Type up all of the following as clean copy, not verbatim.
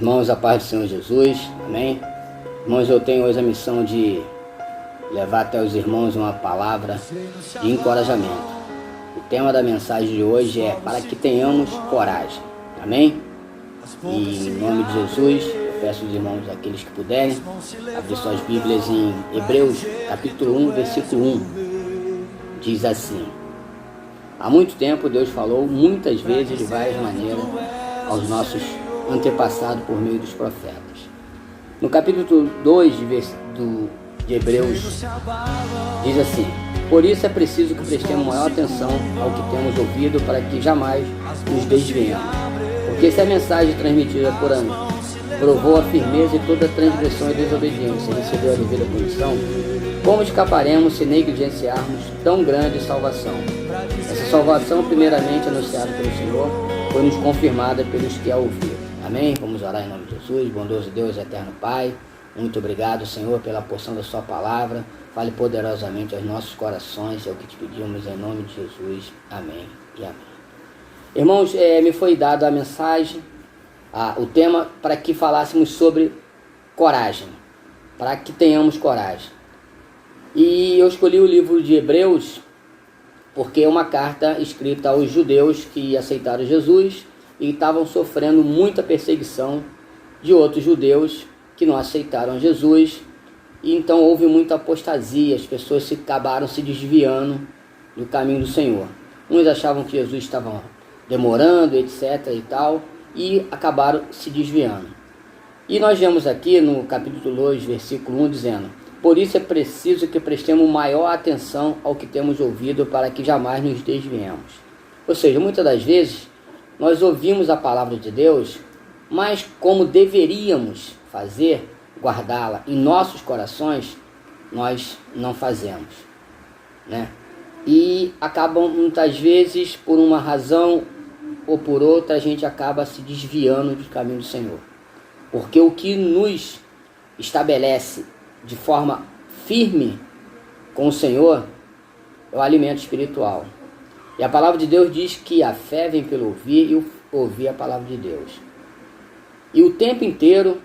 Irmãos, a paz do Senhor Jesus, amém? Irmãos, eu tenho hoje a missão de levar até os irmãos uma palavra de encorajamento. O tema da mensagem de hoje é para que tenhamos coragem, amém? E em nome de Jesus, eu peço aos irmãos, aqueles que puderem, abrir suas Bíblias em Hebreus, capítulo 1, versículo 1. Diz assim: há muito tempo Deus falou muitas vezes de várias maneiras aos nossos antepassados por meio dos profetas. No capítulo 2 de Hebreus, diz assim: por isso é preciso que prestemos maior atenção ao que temos ouvido, para que jamais nos desviemos. Porque se a mensagem transmitida por ano provou a firmeza e toda transgressão e desobediência recebeu a devida punição, como escaparemos se negligenciarmos tão grande salvação? Essa salvação, primeiramente anunciada pelo Senhor, foi nos confirmada pelos que a ouviram. Amém? Vamos orar em nome de Jesus. Bondoso Deus, eterno Pai, muito obrigado, Senhor, pela porção da sua palavra. Fale poderosamente aos nossos corações, é o que te pedimos em nome de Jesus. Amém e amém. Irmãos, me foi dada a mensagem, o tema, para que falássemos sobre coragem, para que tenhamos coragem. E eu escolhi o livro de Hebreus porque é uma carta escrita aos judeus que aceitaram Jesus e estavam sofrendo muita perseguição de outros judeus que não aceitaram Jesus. E então houve muita apostasia, as pessoas acabaram se desviando do caminho do Senhor. Uns achavam que Jesus estava demorando, etc. e tal, e acabaram se desviando. E nós vemos aqui no capítulo 2, versículo 1, dizendo: por isso é preciso que prestemos maior atenção ao que temos ouvido, para que jamais nos desviemos. Ou seja, muitas das vezes nós ouvimos a palavra de Deus, mas como deveríamos fazer, guardá-la em nossos corações, nós não fazemos, né? E acabam muitas vezes, por uma razão ou por outra, a gente acaba se desviando do caminho do Senhor. Porque o que nos estabelece de forma firme com o Senhor é o alimento espiritual. E a palavra de Deus diz que a fé vem pelo ouvir e ouvir a palavra de Deus. E o tempo inteiro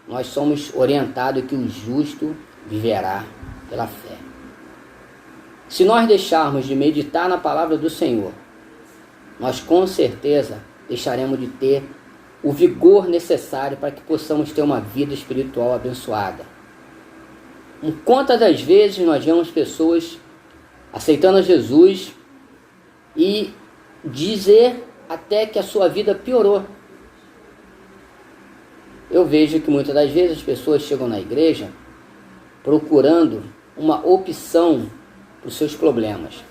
nós somos orientados que o justo viverá pela fé. Se nós deixarmos de meditar na palavra do Senhor, nós com certeza deixaremos de ter o vigor necessário para que possamos ter uma vida espiritual abençoada. Quantas das vezes nós vemos pessoas aceitando a Jesus e dizer até que a sua vida piorou? Eu vejo que muitas das vezes as pessoas chegam na igreja procurando uma opção para os seus problemas.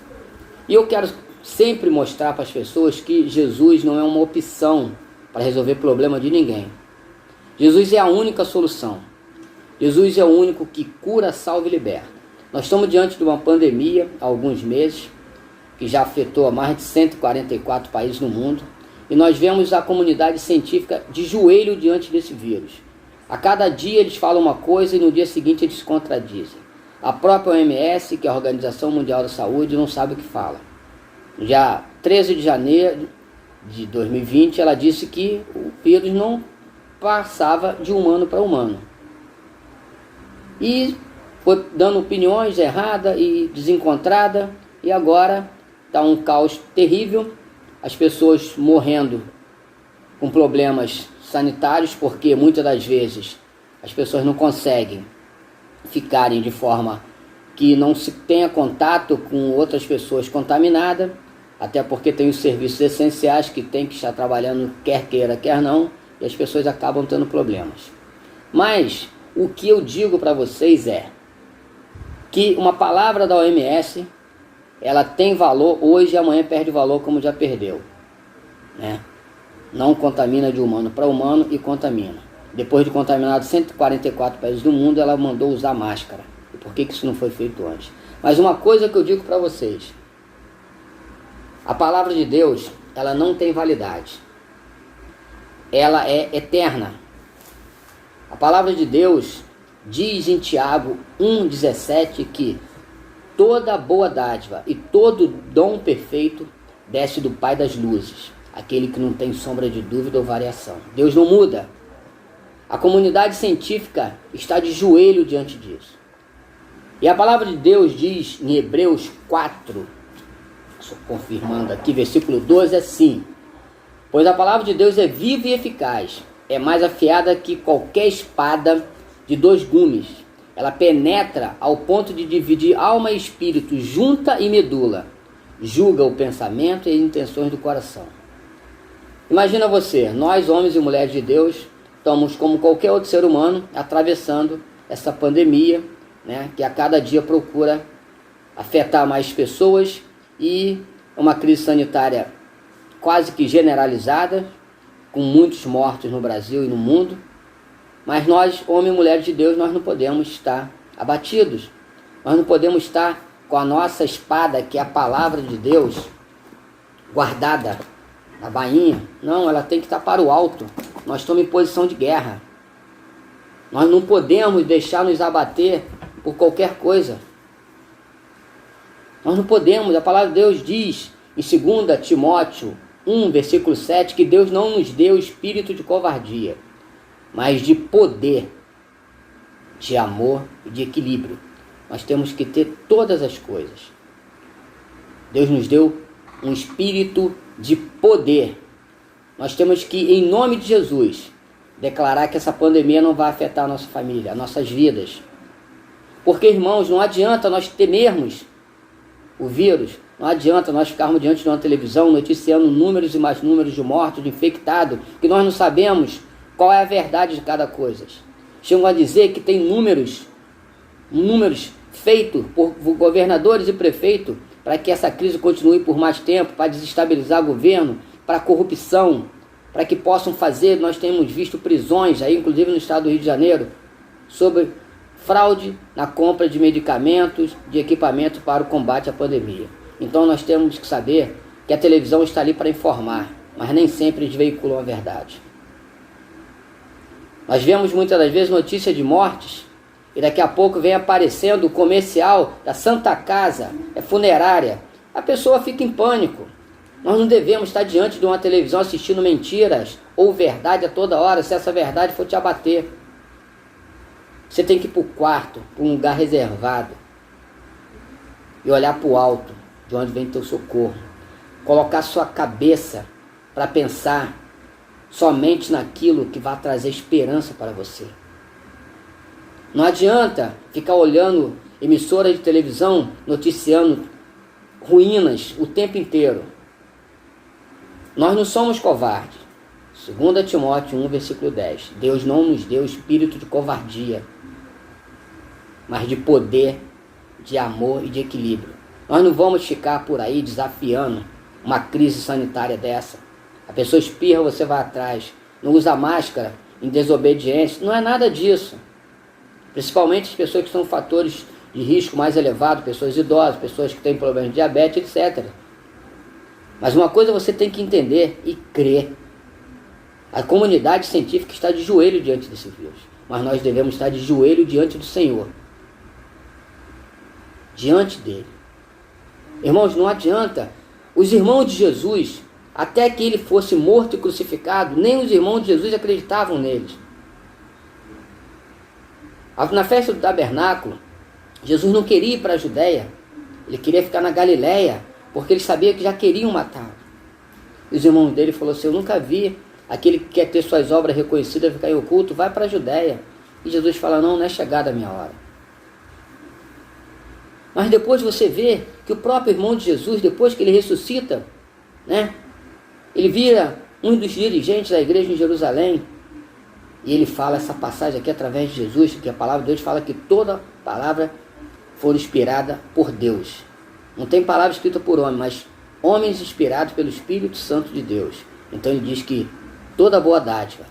E eu quero sempre mostrar para as pessoas que Jesus não é uma opção para resolver problema de ninguém. Jesus é a única solução. Jesus é o único que cura, salva e liberta. Nós estamos diante de uma pandemia há alguns meses, que já afetou a mais de 144 países no mundo, e nós vemos a comunidade científica de joelho diante desse vírus. A cada dia eles falam uma coisa e no dia seguinte eles se contradizem. A própria OMS, que é a Organização Mundial da Saúde, não sabe o que fala. No dia 13 de janeiro de 2020, ela disse que o vírus não passava de humano para humano. E foi dando opiniões erradas e desencontradas, e agora está um caos terrível, as pessoas morrendo com problemas sanitários, porque muitas das vezes as pessoas não conseguem ficarem de forma que não se tenha contato com outras pessoas contaminadas, até porque tem os serviços essenciais que tem que estar trabalhando, quer queira, quer não, e as pessoas acabam tendo problemas. Mas o que eu digo para vocês é que uma palavra da OMS, ela tem valor hoje e amanhã perde valor como já perdeu, né? Não contamina de humano para humano e contamina. Depois de contaminado 144 países do mundo, ela mandou usar máscara. E por que isso não foi feito antes? Mas uma coisa que eu digo para vocês: a palavra de Deus, ela não tem validade. Ela é eterna. A palavra de Deus diz em Tiago 1,17 que toda boa dádiva e todo dom perfeito desce do Pai das luzes, aquele que não tem sombra de dúvida ou variação. Deus não muda. A comunidade científica está de joelho diante disso. E a palavra de Deus diz em Hebreus 4, estou confirmando aqui, versículo 12, assim: pois a palavra de Deus é viva e eficaz, é mais afiada que qualquer espada de 2 gumes. Ela penetra ao ponto de dividir alma e espírito, junta e medula, julga o pensamento e as intenções do coração. Imagina você, nós homens e mulheres de Deus, estamos como qualquer outro ser humano, atravessando essa pandemia, né, que a cada dia procura afetar mais pessoas, e uma crise sanitária quase que generalizada, com muitos mortos no Brasil e no mundo. Mas nós, homens e mulheres de Deus, nós não podemos estar abatidos. Nós não podemos estar com a nossa espada, que é a palavra de Deus, guardada na bainha. Não, ela tem que estar para o alto. Nós estamos em posição de guerra. Nós não podemos deixar nos abater por qualquer coisa. Nós não podemos. A palavra de Deus diz em 2 Timóteo 1, versículo 7, que Deus não nos deu espírito de covardia, mas de poder, de amor e de equilíbrio. Nós temos que ter todas as coisas. Deus nos deu um espírito de poder. Nós temos que, em nome de Jesus, declarar que essa pandemia não vai afetar a nossa família, as nossas vidas. Porque, irmãos, não adianta nós temermos o vírus, não adianta nós ficarmos diante de uma televisão noticiando números e mais números de mortos, de infectados, que nós não sabemos qual é a verdade de cada coisa. Chegam a dizer que tem números feitos por governadores e prefeitos para que essa crise continue por mais tempo, para desestabilizar o governo, para corrupção, para que possam fazer. Nós temos visto prisões, aí, inclusive no estado do Rio de Janeiro, sobre fraude na compra de medicamentos, de equipamento para o combate à pandemia. Então nós temos que saber que a televisão está ali para informar, mas nem sempre eles veiculam a verdade. Nós vemos muitas das vezes notícias de mortes, e daqui a pouco vem aparecendo o comercial da Santa Casa, funerária. A pessoa fica em pânico. Nós não devemos estar diante de uma televisão assistindo mentiras ou verdade a toda hora, se essa verdade for te abater. Você tem que ir para o quarto, para um lugar reservado, e olhar para o alto, de onde vem teu socorro. Colocar sua cabeça para pensar somente naquilo que vai trazer esperança para você. Não adianta ficar olhando emissora de televisão noticiando ruínas o tempo inteiro. Nós não somos covardes. 2 Timóteo 1, versículo 10. Deus não nos deu espírito de covardia, mas de poder, de amor e de equilíbrio. Nós não vamos ficar por aí desafiando uma crise sanitária dessa. A pessoa espirra, você vai atrás. Não usa máscara em desobediência. Não é nada disso. Principalmente as pessoas que são fatores de risco mais elevado, pessoas idosas, pessoas que têm problemas de diabetes, etc. Mas uma coisa você tem que entender e crer. A comunidade científica está de joelho diante desse vírus, mas nós devemos estar de joelho diante do Senhor. Diante dele. Irmãos, não adianta. Os irmãos de Jesus, até que ele fosse morto e crucificado, nem os irmãos de Jesus acreditavam neles. Na festa do tabernáculo, Jesus não queria ir para a Judéia, ele queria ficar na Galiléia, porque ele sabia que já queriam matá-lo. E os irmãos dele falaram assim: eu nunca vi aquele que quer ter suas obras reconhecidas ficar em oculto, vai para a Judéia. E Jesus fala: não é chegada a minha hora. Mas depois você vê que o próprio irmão de Jesus, depois que ele ressuscita, né, ele vira um dos dirigentes da igreja em Jerusalém, e ele fala essa passagem aqui através de Jesus, que a palavra de Deus fala que toda palavra foi inspirada por Deus. Não tem palavra escrita por homem, mas homens inspirados pelo Espírito Santo de Deus. Então ele diz que toda boa dádiva,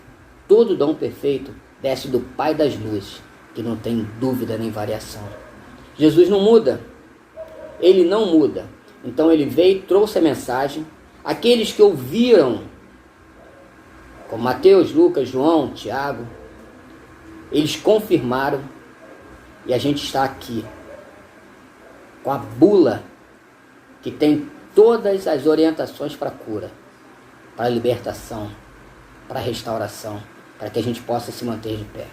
todo dom perfeito desce do Pai das luzes, que não tem dúvida nem variação. Jesus não muda, ele não muda. Então ele veio e trouxe a mensagem. Aqueles que ouviram, como Mateus, Lucas, João, Tiago, eles confirmaram, e a gente está aqui com a bula que tem todas as orientações para a cura, para a libertação, para a restauração. para que a gente possa se manter de pé.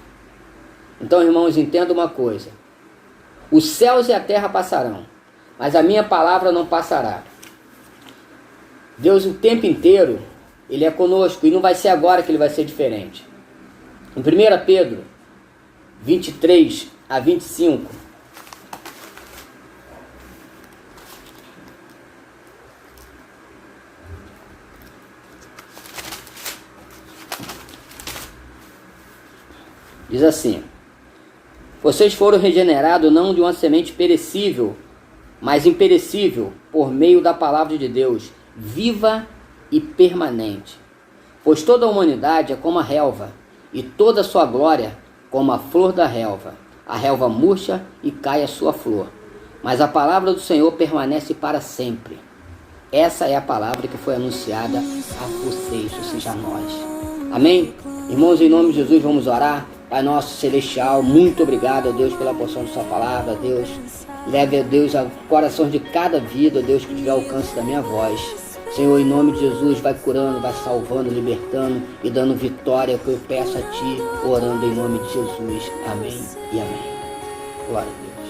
Então, irmãos, entenda uma coisa: os céus e a terra passarão, mas a minha palavra não passará. Deus o tempo inteiro, Ele é conosco, e não vai ser agora que Ele vai ser diferente. Em 1 Pedro 23 a 25, diz assim: vocês foram regenerados não de uma semente perecível, mas imperecível, por meio da palavra de Deus, viva e permanente. Pois toda a humanidade é como a relva, e toda a sua glória como a flor da relva. A relva murcha e cai a sua flor, mas a palavra do Senhor permanece para sempre. Essa é a palavra que foi anunciada a vocês, ou seja, a nós. Amém? Irmãos, em nome de Jesus, vamos orar. Pai nosso celestial, muito obrigado, ó Deus, pela porção de sua palavra, Deus. Leve, ó Deus, ao coração de cada vida, ó Deus, que tiver alcance da minha voz. Senhor, em nome de Jesus, vai curando, vai salvando, libertando e dando vitória, que eu peço a Ti, orando em nome de Jesus. Amém e amém. Glória a Deus.